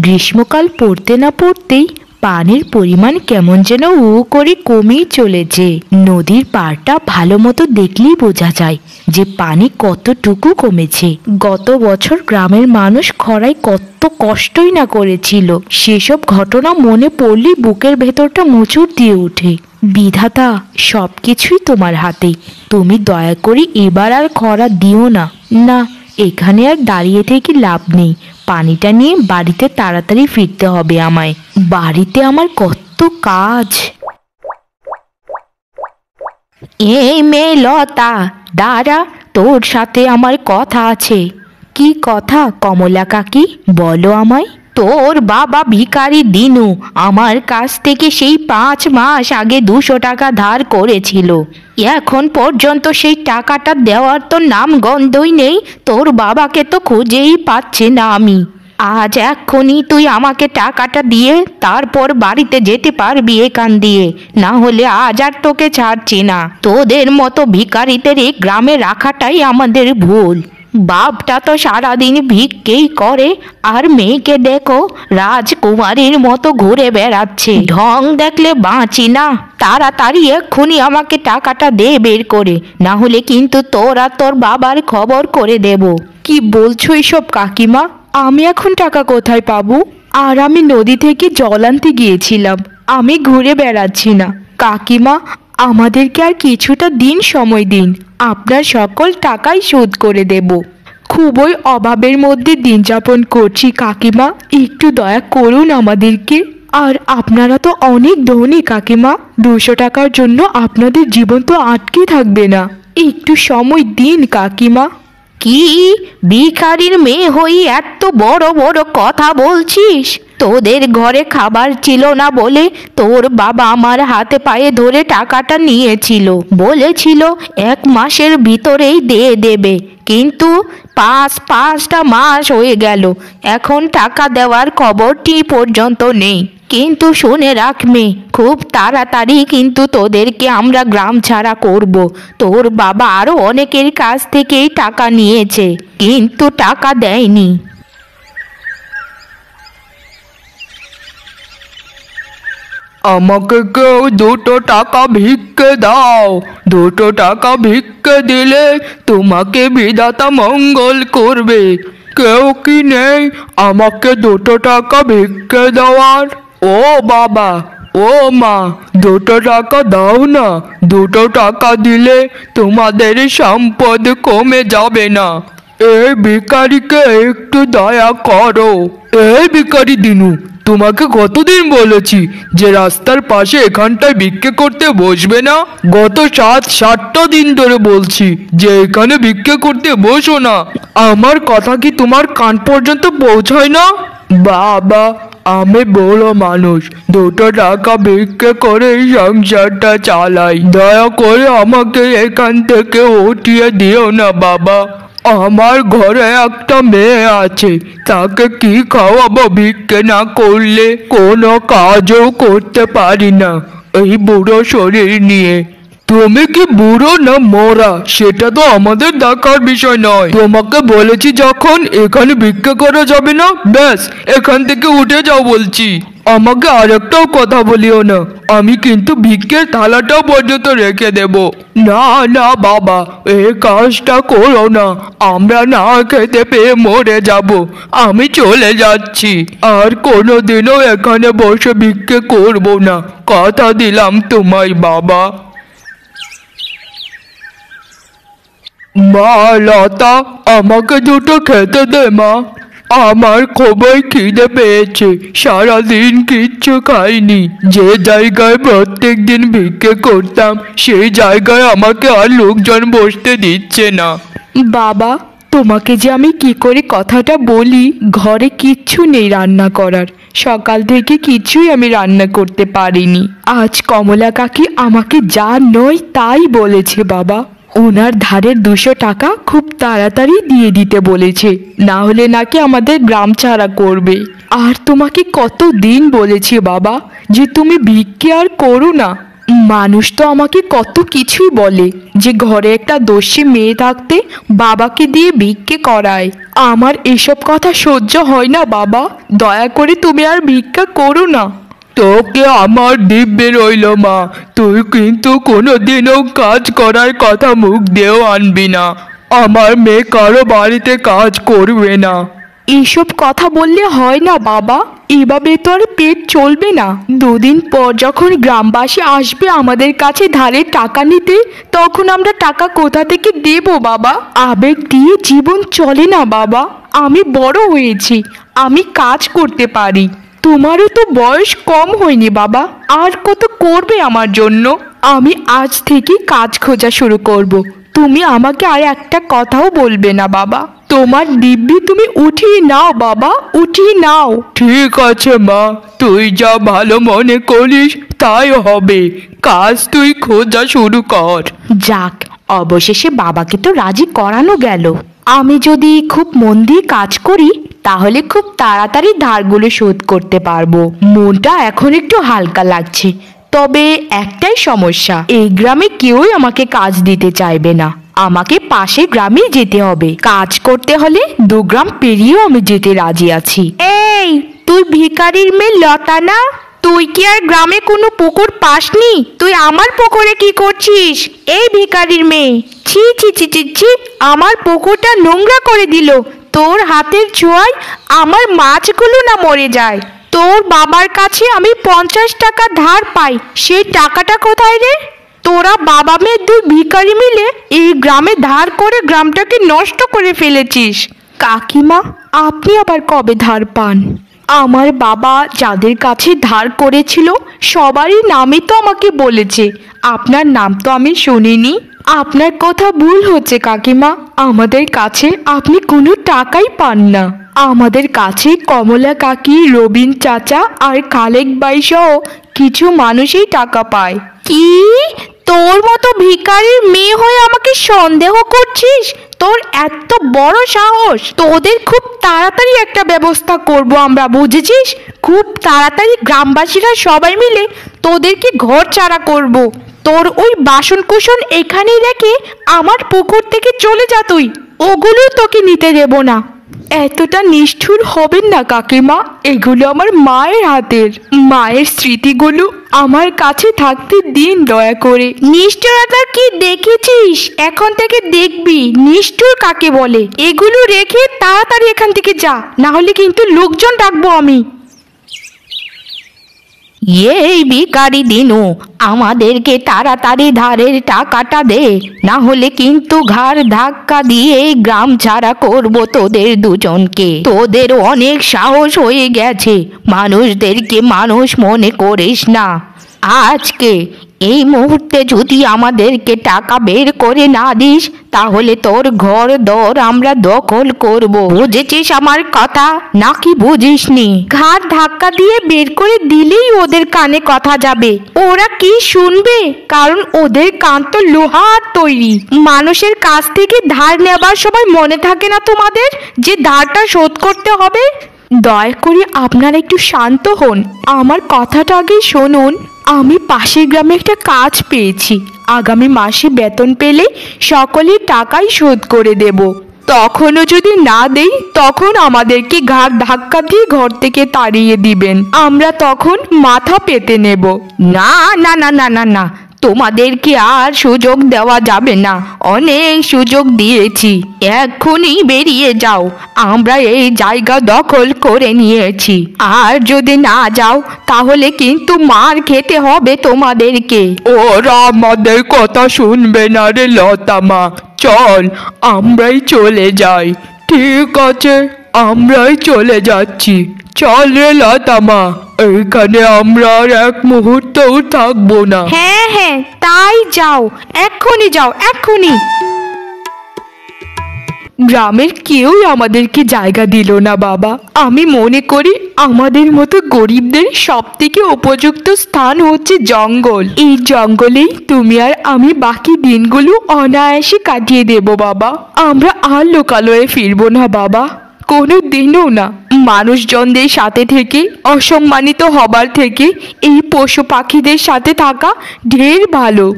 গ্রীষ্মকাল পড়তে না পড়তেই পানির পরিমাণ কেমন যেন উ করে কমেই চলেছে। নদীর পাড়টা ভালো মতো দেখলেই বোঝা যায় যে পানি কতটুকু কমেছে। গত বছর গ্রামের মানুষ খরায় কত কষ্টই না করেছিল, সেসব ঘটনা মনে পড়লেই বুকের ভেতরটা মোচড় দিয়ে ওঠে। বিধাতা, সবকিছুই তোমার হাতে, তুমি দয়া করে এবার আর খরা দিও না। না, এখানে আর দাঁড়িয়ে থেকে লাভ নেই, পানিটা নিয়ে বাড়িতে তাড়াতাড়ি ফিরতে হবে আমায়। বাড়িতে আমার কত কাজ। এই মেয়ে লতা, দাঁড়া, তোর সাথে আমার কথা আছে। কি কথা কমলা কাকি, বলো আমায়। তোর বাবা ভিখারি দিনু আমার কাছ থেকে সেই 5 মাস আগে 200 টাকা ধার করেছিল। এখন পর্যন্ত সেই টাকাটা দেওয়ার তো নাম গন্ধই নেই। তোর বাবাকে তো খুঁজেই পাচ্ছি না আমি। আজ এক্ষুনি তুই আমাকে টাকাটা দিয়ে তারপর বাড়িতে যেতে পারবি এখান দিয়ে, না হলে আজ আর তোকে ছাড়ছি না। তোদের মতো ভিখারিদের এই গ্রামে রাখাটাই আমাদের ভুল। বাপটা তো সারাদিন ভিক্ষেই করে, আর মেয়েকে দেখো রাজকুমারীর মতো ঘুরে বেড়াচ্ছে। ঢং দেখলে বাঁচি না। তাড়াতাড়ি এক্ষুনি আমাকে টাকাটা দে বের করে, না হলে কিন্তু তোর আর তোর বাবার খবর করে দেব। কি বলছো এসব কাকিমা? আমি এখন টাকা কোথায় পাবো? আর আমি নদী থেকে জল আনতে গিয়েছিলাম, আমি ঘুরে বেড়াচ্ছি না। কাকিমা, আমাদেরকে আর কিছুটা দিন সময় দিন, আপনার সকল টাকাই শোধ করে দেব। খুবই অভাবের মধ্যে দিন যাপন করছি কাকিমা, একটু দয়া করুন আমাদেরকে। আর আপনারা তো অনেক ধনী কাকিমা, 200 টাকার জন্য আপনাদের জীবন তো আটকে থাকবে না, একটু সময় দিন কাকিমা। কি ভিখারির মেয়ে হই এত বড় বড় কথা বলছিস? তোদের ঘরে খাবার ছিল না বলে তোর বাবা আমার হাতে পায়ে ধরে টাকাটা নিয়েছিল, বলেছিল 1 মাসের ভিতরেই দিয়ে দেবে, কিন্তু 5টা মাস হয়ে গেল, এখন টাকা দেওয়ার খবরটি পর্যন্ত নেই। কিন্তু শুনে রাখ মেয়ে, খুব তাড়াতাড়ি কিন্তু তোদেরকে আমরা গ্রাম ছাড়া করব। তোর বাবা আরো অনেকের কাছ থেকেই টাকা নিয়েছে, কিন্তু টাকা দেয়নি। আমাকে কেউ 2 টাকা ভিক্ষে দাও। 2 টাকা ভিক্ষে দিলে তোমাকে বিধাতা মঙ্গল করবে। কেউ কি নেই আমাকে 2 টাকা ভিক্ষে দেওয়ার? ও বাবা, ও মা, 2 টাকা দাও না। 2 টাকা দিলে তোমাদের সম্পদ কমে যাবে না। এই ভিখারিকে একটু দয়া করো। এই ভিখারি দিনু, তোমাকে কতদিন বলেছি যে রাস্তার পাশে এখানটায় ভিক্ষে করতে বসবে না? গত 7-8টা দিন ধরে বলছি যে এখানে ভিক্ষে করতে বসো না। আমার কথা কি তোমার কান পর্যন্ত পৌঁছায় না? বাবা, আমি বড় মানুষ, 2 টাকা ভিক্ষে করে সংসারটা চালাই। দয়া করে আমাকে এখান থেকে উঠিয়ে দিও না বাবা। আমার ঘরে একটা মেয়ে আছে, তাকে কি খাওয়াবো ভিক্ষে না করলে? কোনো কাজও করতে পারি না এই বুড়ো শরীর নিয়ে। তুমি কি বুড়ো না মরা সেটা তো আমাদের দেখার বিষয় নয়। তোমাকে বলেছি যখন এখানে ভিক্ষা করা যাবে না, ব্যাস এখান থেকে উঠে যাও বলছি। আমাকে আরেকটাও কথা বলিও না, আমি কিন্তু ভিক্ষের থালাটাও পর্যন্ত রেখে দেব। না না বাবা, এই কাজটা করো না, আমরা না খেতে পেয়ে মরে যাব। আমি চলে যাচ্ছি, আর কোনোদিনও এখানে বসে ভিক্ষে করব না, কথা দিলাম তোমায় বাবা। মা লতা, আমাকে 2টো খেতে দে মা, আমার খুবই খিদে পেয়েছে, সারাদিন কিচ্ছু খাইনি। যে জায়গায় প্রত্যেক দিন ভিক্ষে করতাম সেই জায়গায় আমাকে আর লোকজন বসতে দিচ্ছে না। বাবা, তোমাকে যে আমি কি করে কথাটা বলি, ঘরে কিচ্ছু নেই রান্না করার, সকাল থেকে কিছুই আমি রান্না করতে পারিনি। আজ কমলা কাকি আমাকে যা নয় তাই বলেছে বাবা। ওনার ধারের 200 টাকা খুব তাড়াতাড়ি দিয়ে দিতে বলেছে, না হলে নাকি আমাদের গ্রাম ছাড়া করবে। আর তোমাকে কত দিন বলেছি বাবা যে তুমি ভিক্ষে আর করো না, মানুষ তো আমাকে কত কিছুই বলে, যে ঘরে একটা দস্যি মেয়ে থাকতে বাবাকে দিয়ে ভিক্ষে করায়। আমার এসব কথা সহ্য হয় না বাবা, দয়া করে তুমি আর ভিক্ষা করো না। তোকে আমার দিব্যে রইল মা, তুই কিন্তু কোনোদিনও কাজ করার কথা মুখ দিয়েও আনবি না। আমার মেয়ে কারো বাড়িতে কাজ করবে না। এইসব কথা বললে হয় না বাবা, এভাবে তো আর পেট চলবে না। দুদিন পর যখন গ্রামবাসী আসবে আমাদের কাছে ধারের টাকা নিতে, তখন আমরা টাকা কোথা থেকে দেব বাবা? আবেগ দিয়ে জীবন চলে না বাবা। আমি বড় হয়েছি, আমি কাজ করতে পারি। তোমারও তো বয়স কম হয়নি বাবা, আর কত করবে আমার জন্য? আমি আজ থেকে কাজ খোঁজা শুরু করব। তুমি আমাকে আর একটা কথাও বলবে না বাবা। তোমার দিব্যি তুমি উঠিয়ে নাও বাবা, উঠিয়ে নাও। ঠিক আছে মা, তুই যা ভালো মনে করিস তাই হবে। কাজ তুই খোঁজা শুরু কর। যাক, অবশেষে বাবাকে তো রাজি করানো গেল। আমি যদি খুব মন দিয়ে কাজ করি তাহলে খুব তাড়াতাড়ি ধারগুলো শোধ করতে পারবো। মনটা এখন একটু হালকা লাগছে। তবে একটাই সমস্যা, এই গ্রামে কেউই আমাকে কাজ দিতে চাইবে না। আমাকে পাশের গ্রামে যেতে হবে। কাজ করতে হলে 2 গ্রাম পেরিয়েও আমি যেতে রাজি আছি। এই, তুই ভিখারির মেয়ে লতা না? তুই কি আর গ্রামে কোনো পুকুর পাসনি? তুই আমার পুকুরে কি করছিস? এই ভিখারির মেয়ে, ছি ছি ছি ছি ছি, আমার পুকুরটা নোংরা করে দিল। তোর হাতের ছোঁয়ায় আমার মাছগুলো না মরে যায়। তোর বাবার কাছে আমি 50 টাকা ধার পাই, সেই টাকাটা কোথায় রে? তোরা বাবা মেয়ে 2 ভিখারি মিলে এই গ্রামে ধার করে গ্রামটাকে নষ্ট করে ফেলেছিস। কাকিমা, আপনি আবার কবে ধার পান? আমার বাবা যাদের কাছে ধার করেছিল সবারই নামই তো আমাকে বলেছে, আপনার নাম তো আমি শুনিনি। আপনার কথা ভুল হচ্ছে কাকিমা, আমাদের কাছে আপনি কোনো টাকাই পান না। আমাদের কাছে কমলা কাকি, রবিন চাচা আর খালেক বাই সহ কিছু মানুষই টাকা পায়। কি, তোর মতো ভিখারির মেয়ে হয়ে আমাকে সন্দেহ করছিস? তোর এত বড় সাহস! তোদের খুব তাড়াতাড়ি একটা ব্যবস্থা করব আমরা, বুঝেছিস? খুব তাড়াতাড়ি গ্রামবাসীরা সবাই মিলে তোদেরকে ঘর ছাড়া করব। তোর ওই বাসন কুসন এখানেই রেখে আমার পুকুর থেকে চলে যা তুই, ওগুলো তোকে নিতে দেব না। এতটা নিষ্ঠুর হবেন না কাকিমা, এগুলো আমার মায়ের হাতের। মায়ের স্মৃতিগুলো আমার কাছে থাকতে দিন দয়া করে। নিষ্ঠুরতা কি দেখেছিস? এখন থেকে দেখবি নিষ্ঠুর কাকে বলে। এগুলো রেখে তাড়াতাড়ি এখান থেকে যা, না হলে কিন্তু লোকজন ডাকবো আমি। এই ভিখারি দিনু, আমাদেরকে তাড়াতাড়ি ধারের টাকাটা দে, না হলে কিন্তু ঘাড় ধাক্কা দিয়ে গ্রাম ছাড়া করব তোদের দুজনকে। তোদের অনেক সাহস হয়ে গেছে, মানুষদেরকে মানুষ মনে করিস না। আজকে এই মুহূর্তে যদি আমাদেরকে টাকা বের করে না দিস তাহলে তোর ঘর দর আমরা দখল করব। বুঝেছিস আমার কথা নাকি বুঝিসনি? ঘাড় ধাক্কা দিয়ে বের করে দিলেই ওদের কানে কথা যাবে। ওরা কি শুনবে? কারণ ওদের কান তো লোহার তৈরি। মানুষের কাছ থেকে ধার নেবার সময় মনে থাকে না তোমাদের যে ধারটা শোধ করতে হবে? দয়া করে আপনারা একটু শান্ত হন, আমার কথাটা আগে শুনুন। আমি পাশের গ্রামে একটা কাজ পেয়েছি, আগামী মাসে বেতন পেলে সকলের টাকাই শোধ করে দেব। তখনও যদি না দেই তখন আমাদেরকে ঘাড় ধাক্কা দিয়ে ঘর থেকে তাড়িয়ে দিবেন, আমরা তখন মাথা পেতে নেব। না না না না না না, তোমাদেরকে আর সুযোগ দেওয়া যাবে না, অনেক সুযোগ দিয়েছি। এক্ষুনি বেরিয়ে যাও, আমরা এই জায়গা দখল করে নিয়েছি। আর যদি না যাও তাহলে কিন্তু মার খেতে হবে তোমাদেরকে। ওরা আমাদের কথা শুনবে না রে লতা মা, চল আমরাই চলে যাই। ঠিক আছে, আমরাই চলে যাচ্ছি। চল রে লতা মা, এইখানে আমরা আর এক মুহূর্তও থাকবো না। হ্যাঁ হ্যাঁ, তাই যাও, এক্ষুনি যাও, এক্ষুনি। গ্রামের কেউই আমাদেরকে জায়গা দিল না বাবা। আমি মনে করি আমাদের মতো গরিবদের সব থেকে উপযুক্ত স্থান হচ্ছে জঙ্গল। এই জঙ্গলেই তুমি আর আমি বাকি দিনগুলো অনায়াসে কাটিয়ে দেব বাবা। আমরা আর লোকালয়ে ফিরবো না বাবা। কোনো দিনও না। মানুষজনদের সাথে থেকে অসম্মানিত হবার থেকে এই পশু পাখিদের সাথে থাকা ঢের ভালো।